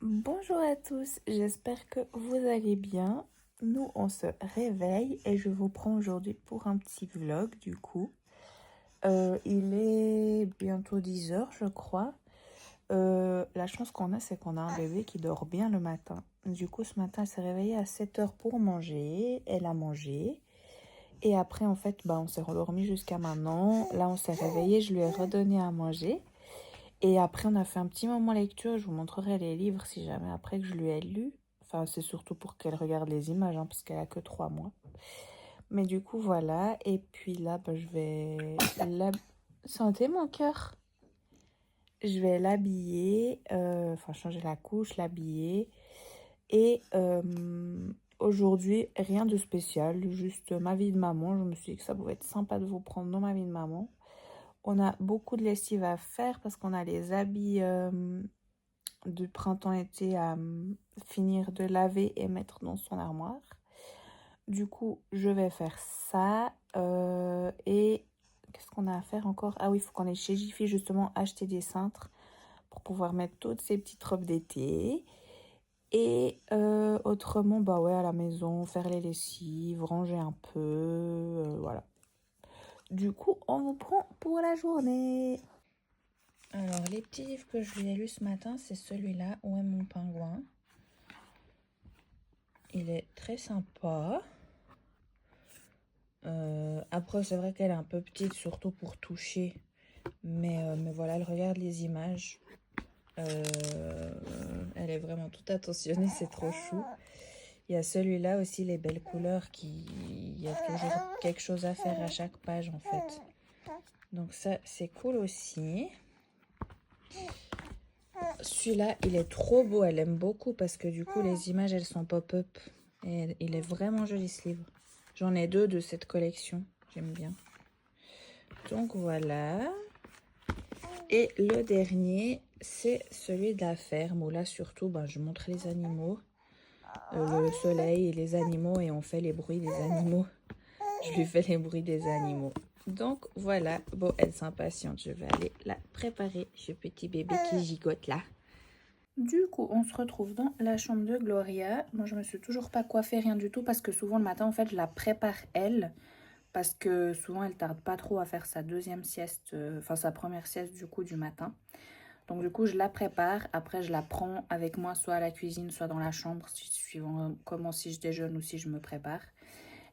Bonjour à tous, j'espère que vous allez bien. Nous, on se réveille et je vous prends aujourd'hui pour un petit vlog du coup. Il est bientôt 10 heures, je crois. La chance qu'on a, c'est qu'on a un bébé qui dort bien le matin. Du coup, ce matin, elle s'est réveillée à 7 heures pour manger. Elle a mangé. Et après, en fait, on s'est rendormi jusqu'à maintenant. Là, on s'est réveillé, je lui ai redonné à manger. Et après, on a fait un petit moment lecture. Je vous montrerai les livres si jamais après que je lui ai lu. Enfin, c'est surtout pour qu'elle regarde les images, parce qu'elle a que 3 mois. Mais du coup, voilà. Et puis là, je vais... Santé, mon cœur. Je vais l'habiller, changer la couche, l'habiller. Et aujourd'hui, rien de spécial, juste ma vie de maman. Je me suis dit que ça pouvait être sympa de vous prendre dans ma vie de maman. On a beaucoup de lessive à faire parce qu'on a les habits du printemps-été à finir de laver et mettre dans son armoire. Du coup, je vais faire ça. Et qu'est-ce qu'on a à faire encore? Ah oui, il faut qu'on aille chez Jiffy justement acheter des cintres pour pouvoir mettre toutes ces petites robes d'été. Et autrement, à la maison, faire les lessives, ranger un peu, voilà. Du coup, on vous prend pour la journée. Alors, les petits livres que je lui ai lus ce matin, c'est celui-là, Où est mon pingouin? Il est très sympa. Après, c'est vrai qu'elle est un peu petite, surtout pour toucher. Mais voilà, elle regarde les images. Elle est vraiment toute attentionnée, c'est trop chou. Il y a celui-là aussi, les belles couleurs, il y a toujours quelque chose à faire à chaque page en fait. Donc ça, c'est cool aussi. Celui-là, il est trop beau, elle aime beaucoup parce que du coup, les images, elles sont pop-up. Et il est vraiment joli ce livre. J'en ai 2 de cette collection, j'aime bien. Donc voilà. Et le dernier, c'est celui de la ferme où là surtout, je montre les animaux. Le soleil et les animaux et on fait les bruits des animaux. Je lui fais les bruits des animaux. Donc voilà, bon, elle s'impatiente. Je vais aller la préparer, ce petit bébé qui gigote là. Du coup, on se retrouve dans la chambre de Gloria. Moi, je me suis toujours pas coiffée, rien du tout, parce que souvent le matin, en fait, je la prépare elle. Parce que souvent, elle tarde pas trop à faire sa deuxième sieste, sa première sieste du coup du matin. Donc du coup, je la prépare. Après, je la prends avec moi, soit à la cuisine, soit dans la chambre, suivant comment si je déjeune ou si je me prépare.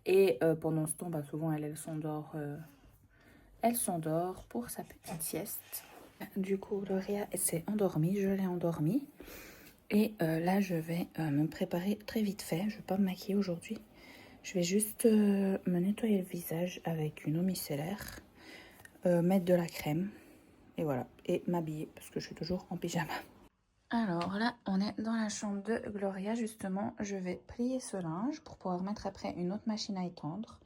Et pendant ce temps, souvent, elle s'endort. Elle s'endort pour sa petite sieste. Du coup, Gloria s'est endormie. Je l'ai endormie. Et là, je vais me préparer très vite fait. Je ne vais pas me maquiller aujourd'hui. Je vais juste me nettoyer le visage avec une eau micellaire. Mettre de la crème. Et voilà. Et m'habiller parce que je suis toujours en pyjama. Alors là, on est dans la chambre de Gloria, justement. Je vais plier ce linge pour pouvoir mettre après une autre machine à étendre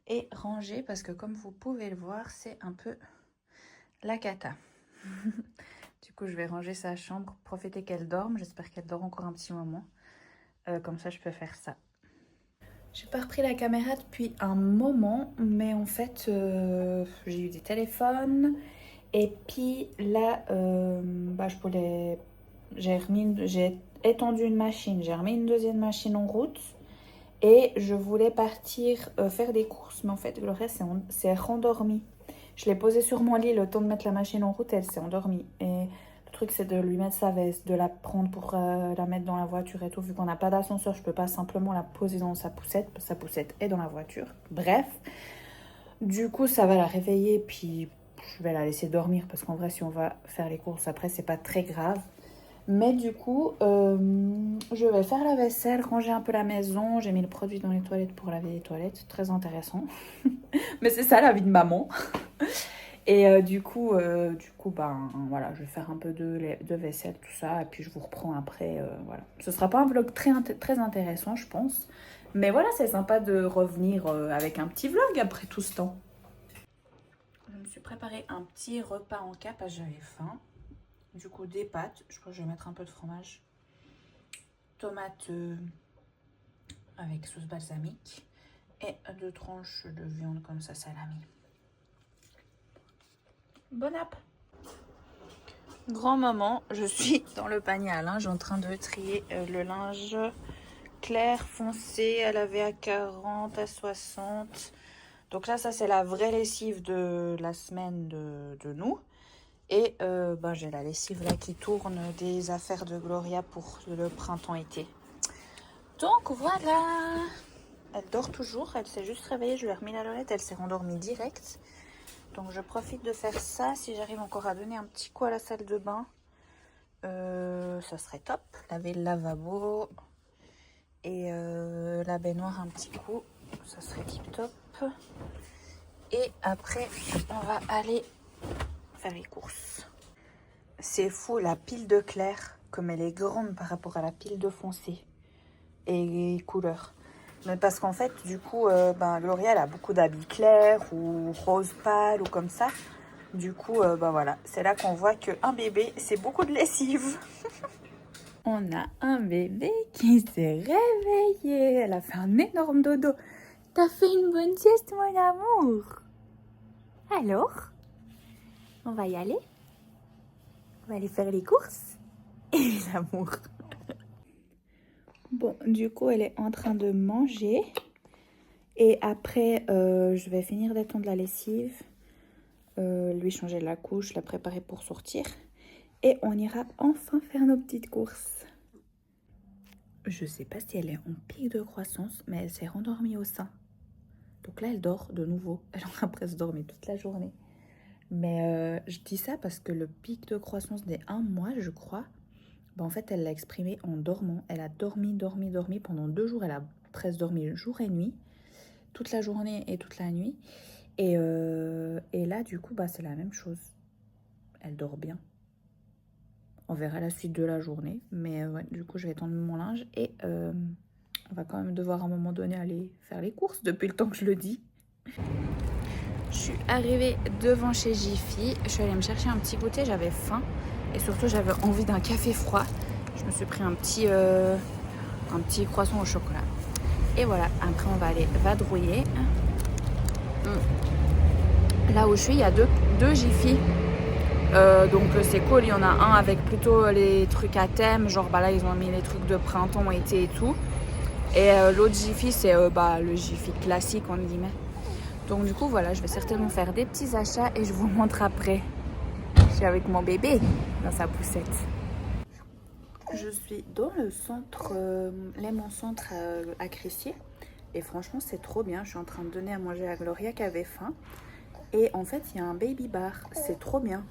et ranger parce que comme vous pouvez le voir, c'est un peu la cata. Du coup, je vais ranger sa chambre, profiter qu'elle dorme. J'espère qu'elle dort encore un petit moment. Comme ça, je peux faire ça. J'ai pas repris la caméra depuis un moment, mais en fait, j'ai eu des téléphones. Et puis là, j'ai étendu une machine, j'ai remis une deuxième machine en route et je voulais partir faire des courses, mais en fait le reste s'est rendormi. Je l'ai posée sur mon lit le temps de mettre la machine en route, elle s'est endormie. Et le truc c'est de lui mettre sa veste, de la prendre pour la mettre dans la voiture et tout. Vu qu'on n'a pas d'ascenseur, je peux pas simplement la poser dans sa poussette est dans la voiture. Bref, du coup ça va la réveiller puis je vais la laisser dormir parce qu'en vrai si on va faire les courses après c'est pas très grave. Mais du coup je vais faire la vaisselle, ranger un peu la maison. J'ai mis le produit dans les toilettes pour laver les toilettes, très intéressant. Mais c'est ça la vie de maman. Et voilà, je vais faire un peu de vaisselle, tout ça, et puis je vous reprends après, voilà. Ce sera pas un vlog très intéressant, je pense. Mais voilà, c'est sympa de revenir avec un petit vlog après tout ce temps. Je me suis préparé un petit repas en cas parce que j'avais faim. Du coup, des pâtes. Je crois que je vais mettre un peu de fromage. Tomates avec sauce balsamique. Et 2 tranches de viande comme ça, salami. Bon app! Grand moment, je suis dans le panier à linge en train de trier le linge clair, foncé. Elle avait à 40, à 60. Donc là, ça c'est la vraie lessive de la semaine de nous. Et j'ai la lessive là qui tourne des affaires de Gloria pour le printemps-été. Donc voilà. Elle dort toujours, elle s'est juste réveillée, je lui ai remis la lorette, elle s'est rendormie direct. Donc je profite de faire ça. Si j'arrive encore à donner un petit coup à la salle de bain, ça serait top. Laver le lavabo et la baignoire un petit coup, ça serait tip top. Et après, on va aller faire les courses. C'est fou la pile de clair, comme elle est grande par rapport à la pile de foncé et couleur. Mais parce qu'en fait, du coup, L'Oréal a beaucoup d'habits clairs ou rose pâle ou comme ça. Du coup, voilà, c'est là qu'on voit qu'un bébé, c'est beaucoup de lessive. On a un bébé qui s'est réveillé. Elle a fait un énorme dodo. T'as fait une bonne sieste, mon amour. Alors, on va y aller. On va aller faire les courses. Et l'amour. Bon, du coup, elle est en train de manger. Et après, je vais finir d'étendre la lessive. Lui changer la couche, la préparer pour sortir. Et on ira enfin faire nos petites courses. Je sais pas si elle est en pic de croissance, mais elle s'est rendormie au sein. Donc là, elle dort de nouveau. Elle aura presque dormi toute la journée. Mais je dis ça parce que le pic de croissance des 1 mois, je crois, en fait, elle l'a exprimé en dormant. Elle a dormi pendant 2 jours. Elle a presque dormi jour et nuit. Toute la journée et toute la nuit. Et là, du coup, c'est la même chose. Elle dort bien. On verra la suite de la journée. Mais ouais, du coup, je vais étendre mon linge. Et on va quand même devoir à un moment donné aller faire les courses depuis le temps que je le dis. Je suis arrivée devant chez Jiffy. Je suis allée me chercher un petit goûter. J'avais faim. Et surtout, j'avais envie d'un café froid. Je me suis pris un petit croissant au chocolat. Et voilà, après on va aller vadrouiller. Là où je suis, il y a deux Jiffy. Donc c'est cool, il y en a un avec plutôt les trucs à thème. Genre là, ils ont mis les trucs de printemps, été et tout. Et l'autre Jiffy, c'est le Jiffy classique, entre guillemets. Donc du coup, voilà, je vais certainement faire des petits achats et je vous montre après. Je suis avec mon bébé dans sa poussette. Je suis dans le centre, Lemon Centre à Crissier. Et franchement, c'est trop bien. Je suis en train de donner à manger à Gloria qui avait faim. Et en fait, il y a un baby bar. C'est trop bien.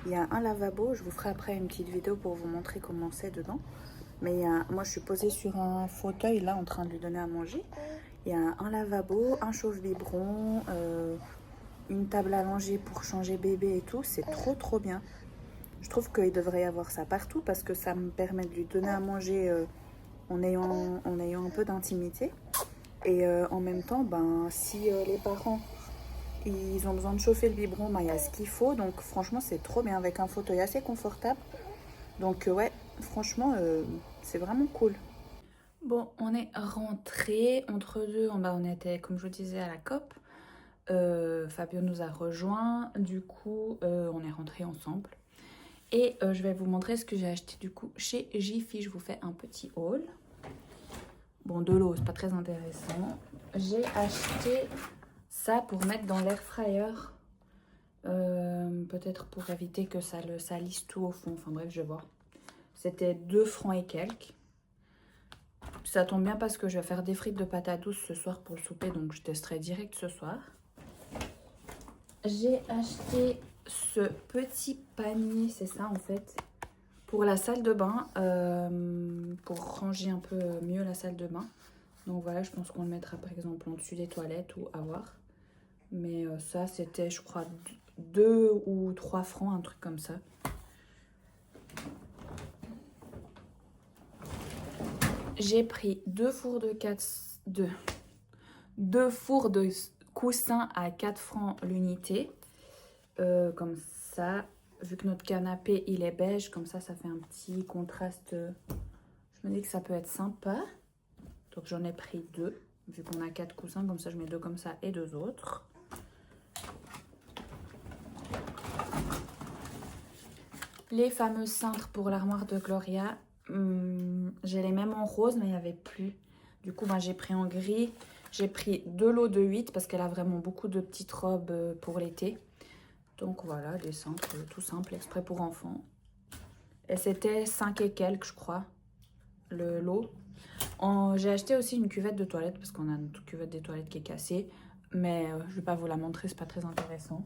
Il y a un lavabo. Je vous ferai après une petite vidéo pour vous montrer comment c'est dedans. Mais moi, je suis posée sur un fauteuil là en train de lui donner à manger. Il y a un lavabo, un chauffe-biberon, une table allongée pour changer bébé et tout. C'est trop bien. Je trouve qu'il devrait y avoir ça partout parce que ça me permet de lui donner à manger en ayant un peu d'intimité. Et en même temps, si les parents ils ont besoin de chauffer le biberon, il y a ce qu'il faut. Donc franchement, c'est trop bien avec un fauteuil assez confortable. Donc ouais, franchement, c'est vraiment cool. Bon, on est rentré entre deux. On était, comme je vous disais, à la COP. Fabio nous a rejoints. Du coup, on est rentrés ensemble. Et je vais vous montrer ce que j'ai acheté du coup chez Jiffy. Je vous fais un petit haul. Bon, de l'eau, c'est pas très intéressant. J'ai acheté ça pour mettre dans l'air fryer. Peut-être pour éviter que ça le salisse tout au fond. Enfin bref, je vais voir. C'était 2 francs et quelques. Ça tombe bien parce que je vais faire des frites de patates douces ce soir pour le souper. Donc je testerai direct ce soir. J'ai acheté ce petit panier, c'est ça en fait, pour la salle de bain, pour ranger un peu mieux la salle de bain. Donc voilà, je pense qu'on le mettra par exemple en dessus des toilettes ou à voir. Mais ça, c'était, je crois, 2 ou 3 francs, un truc comme ça. J'ai pris 2 fours de coussins à 4 francs l'unité. Comme ça, vu que notre canapé il est beige, comme ça fait un petit contraste. Je me dis que ça peut être sympa. Donc j'en ai pris 2, vu qu'on a 4 coussins, comme ça je mets 2 comme ça et 2 autres. Les fameux cintres pour l'armoire de Gloria. J'ai les mêmes en rose, mais il n'y avait plus. Du coup, ben, j'ai pris en gris. J'ai pris 2 lots de 8 parce qu'elle a vraiment beaucoup de petites robes pour l'été. Donc voilà, des cintres tout simples, exprès pour enfants. Et c'était 5 et quelques, je crois, le lot. J'ai acheté aussi une cuvette de toilette parce qu'on a notre cuvette des toilettes qui est cassée. Mais je ne vais pas vous la montrer, c'est pas très intéressant.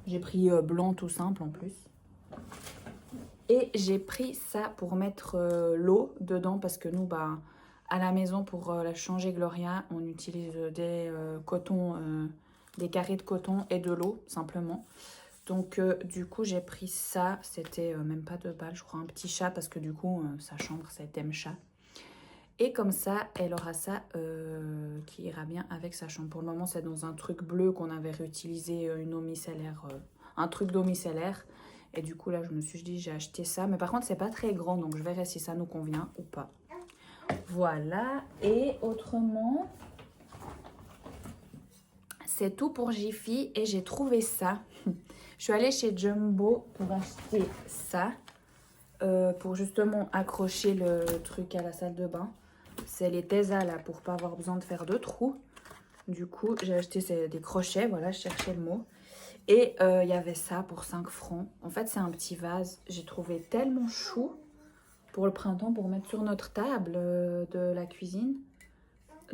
J'ai pris blanc tout simple en plus. Et j'ai pris ça pour mettre l'eau dedans parce que nous, bah, à la maison, pour la changer Gloria, on utilise des cotons, des carrés de coton et de l'eau simplement. Donc du coup, j'ai pris ça. C'était même pas 2 balles, je crois, un petit chat parce que du coup, sa chambre, c'est thème chat. Et comme ça, elle aura ça qui ira bien avec sa chambre. Pour le moment, c'est dans un truc bleu qu'on avait réutilisé, une eau micellaire, un truc d'eau micellaire. Et du coup, là, je me suis dit, j'ai acheté ça. Mais par contre, c'est pas très grand, donc je verrai si ça nous convient ou pas. Voilà. Et autrement, c'est tout pour Jiffy. Et j'ai trouvé ça. Je suis allée chez Jumbo pour acheter ça. Pour justement accrocher le truc à la salle de bain. C'est les Tesa là pour pas avoir besoin de faire de trous. Du coup, j'ai acheté des crochets, voilà, je cherchais le mot. Et il y avait ça pour 5 francs. En fait, c'est un petit vase. J'ai trouvé tellement chou pour le printemps, pour mettre sur notre table de la cuisine.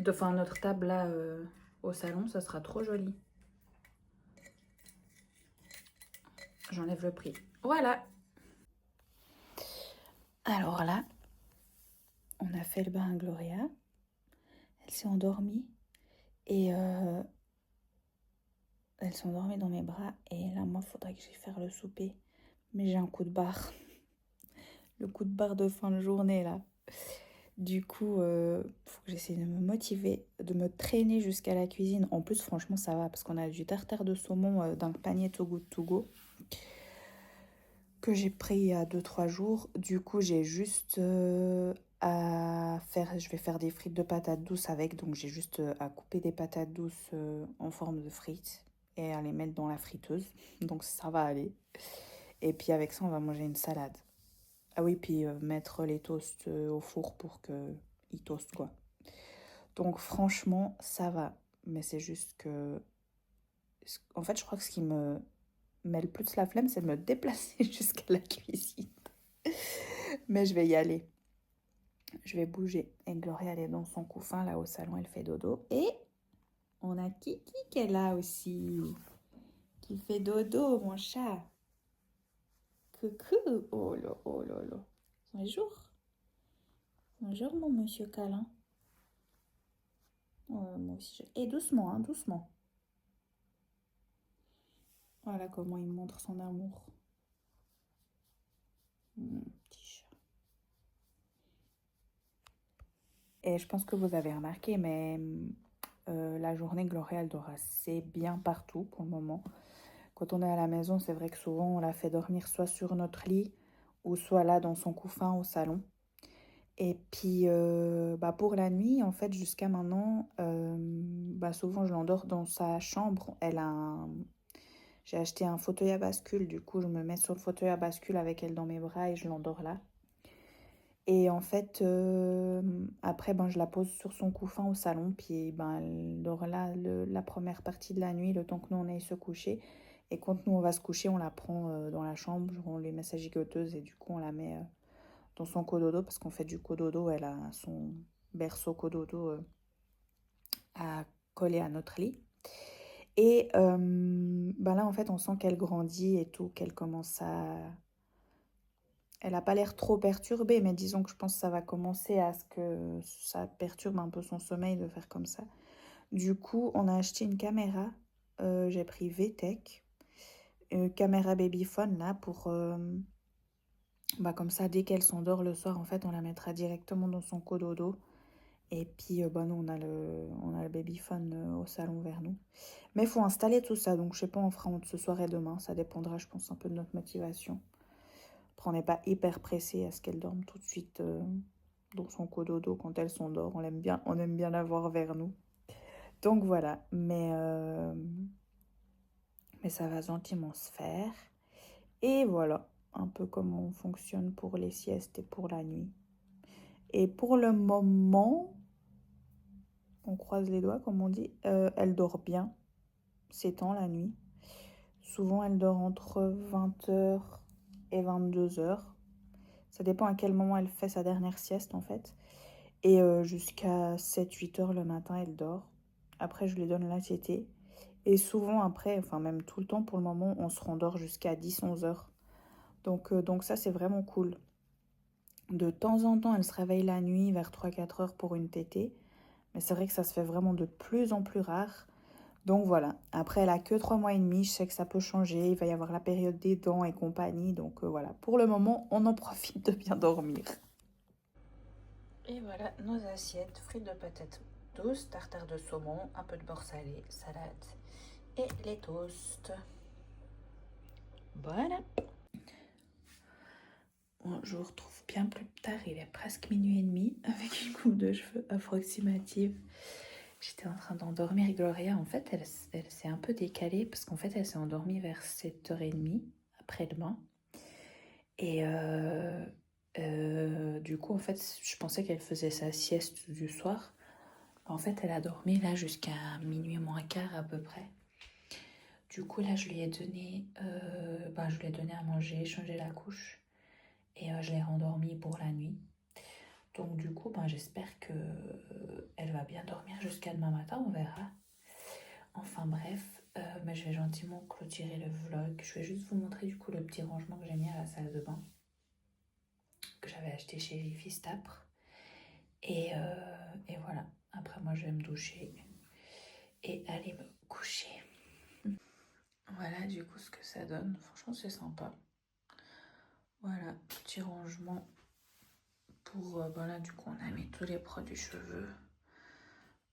Enfin, notre table là au salon, ça sera trop joli. J'enlève le prix. Voilà. Alors là, on a fait le bain à Gloria. Elle s'est endormie. Et elle s'est endormie dans mes bras. Et là, moi, il faudrait que j'aille faire le souper. Mais j'ai un coup de barre. Le coup de barre de fin de journée, là. Du coup, faut que j'essaie de me motiver, de me traîner jusqu'à la cuisine. En plus, franchement, ça va. Parce qu'on a du tartare de saumon d'un panier Too Good To Go. Que j'ai pris il y a 2-3 jours. Du coup, j'ai juste à faire... Je vais faire des frites de patates douces avec. Donc, j'ai juste à couper des patates douces en forme de frites. Et à les mettre dans la friteuse. Donc, ça va aller. Et puis, avec ça, on va manger une salade. Ah oui, puis mettre les toasts au four pour qu'ils toastent, quoi. Donc, franchement, ça va. Mais c'est juste que... En fait, je crois que ce qui me met le plus la flemme, c'est de me déplacer jusqu'à la cuisine. Mais je vais y aller. Je vais bouger. Et Gloria, elle est dans son couffin, là, au salon, elle fait dodo. Et on a Kiki qui est là aussi. Qui fait dodo, mon chat. Coucou. Oh là, oh là là. Bonjour. Bonjour, mon monsieur câlin. Moi aussi, et doucement, hein, doucement. Voilà comment il montre son amour. Petit chat. Et je pense que vous avez remarqué, mais la journée, Gloria, elle dort assez bien partout pour le moment. Quand on est à la maison, c'est vrai que souvent, on la fait dormir soit sur notre lit ou soit là dans son couffin au salon. Et puis, pour la nuit, en fait, jusqu'à maintenant, souvent, je l'endors dans sa chambre. J'ai acheté un fauteuil à bascule, du coup, je me mets sur le fauteuil à bascule avec elle dans mes bras et je l'endors là. Et en fait, après, je la pose sur son couffin au salon, puis elle dort là la première partie de la nuit, le temps que nous, on aille se coucher. Et quand nous, on va se coucher, on la prend dans la chambre, on lui met sa gigoteuse et du coup, on la met dans son cododo, parce qu'on fait du cododo, elle a son berceau cododo à coller à notre lit. Et là, en fait, on sent qu'elle grandit et tout, qu'elle commence à... Elle n'a pas l'air trop perturbée, mais disons que je pense que ça va commencer à ce que ça perturbe un peu son sommeil de faire comme ça. Du coup, on a acheté une caméra. J'ai pris VTech. Une caméra babyphone, là, pour... comme ça, dès qu'elle s'endort le soir, en fait, on la mettra directement dans son cododo. Et puis, nous, on a le babyphone au salon vers nous. Mais il faut installer tout ça, donc je sais pas, on fera entre ce soir et demain. Ça dépendra, je pense, un peu de notre motivation. Après, on n'est pas hyper pressé à ce qu'elle dorme tout de suite dans son cododo quand elle s'endort. On aime bien la voir vers nous. Donc voilà, mais ça va gentiment se faire. Et voilà, un peu comment on fonctionne pour les siestes et pour la nuit. Et pour le moment, on croise les doigts comme on dit, elle dort bien, ces temps la nuit. Souvent elle dort entre 20h et 22h. Ça dépend à quel moment elle fait sa dernière sieste en fait. Et jusqu'à 7-8h le matin elle dort. Après je lui donne la tétée. Et souvent après, enfin même tout le temps pour le moment, on se rendort jusqu'à 10-11h. Donc ça c'est vraiment cool. De temps en temps, elle se réveille la nuit vers 3-4 heures pour une tétée. Mais c'est vrai que ça se fait vraiment de plus en plus rare. Donc voilà, après elle a que 3 mois et demi, je sais que ça peut changer, il va y avoir la période des dents et compagnie. Donc voilà, pour le moment, on en profite de bien dormir. Et voilà nos assiettes, frites de patates douces, tartare de saumon, un peu de beurre salé, salade et les toasts. Voilà. Bon, je vous retrouve bien plus tard, il est presque minuit et demi avec une coupe de cheveux approximative. J'étais en train d'endormir Gloria. En fait, elle s'est un peu décalée parce qu'en fait, elle s'est endormie vers 7h30 après-demain. Et du coup, en fait, je pensais qu'elle faisait sa sieste du soir. En fait, elle a dormi là jusqu'à minuit moins quart à peu près. Du coup, là, je lui ai donné à manger, changé la couche. Et je l'ai rendormie pour la nuit. Donc du coup, j'espère que elle va bien dormir jusqu'à demain matin, on verra. Enfin bref, mais je vais gentiment clôturer le vlog. Je vais juste vous montrer du coup le petit rangement que j'ai mis à la salle de bain. Que j'avais acheté chez Fistapre. Et voilà, après moi je vais me doucher et aller me coucher. Voilà du coup ce que ça donne. Franchement c'est sympa. Voilà, petit rangement pour... voilà du coup on a mis tous les produits cheveux.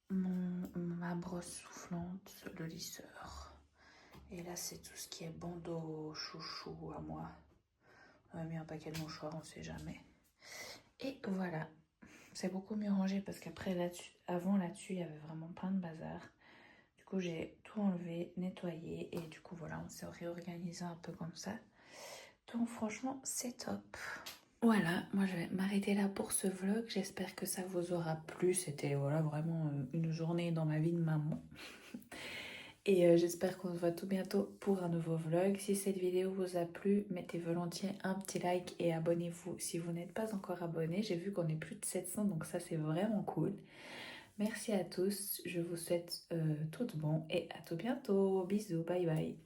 Ma brosse soufflante, le lisseur. Et là, c'est tout ce qui est bandeau, chouchou à moi. On a mis un paquet de mouchoirs, on sait jamais. Et voilà. C'est beaucoup mieux rangé parce qu'après, avant là-dessus, il y avait vraiment plein de bazar. Du coup, j'ai tout enlevé, nettoyé. Et du coup, voilà, on s'est réorganisé un peu comme ça. Donc, franchement, c'est top. Voilà, moi je vais m'arrêter là pour ce vlog. J'espère que ça vous aura plu. C'était voilà, vraiment une journée dans ma vie de maman. Et j'espère qu'on se voit tout bientôt pour un nouveau vlog. Si cette vidéo vous a plu, mettez volontiers un petit like et abonnez-vous si vous n'êtes pas encore abonné. J'ai vu qu'on est plus de 700, donc ça c'est vraiment cool. Merci à tous, je vous souhaite tout bon et à tout bientôt. Bisous, bye bye.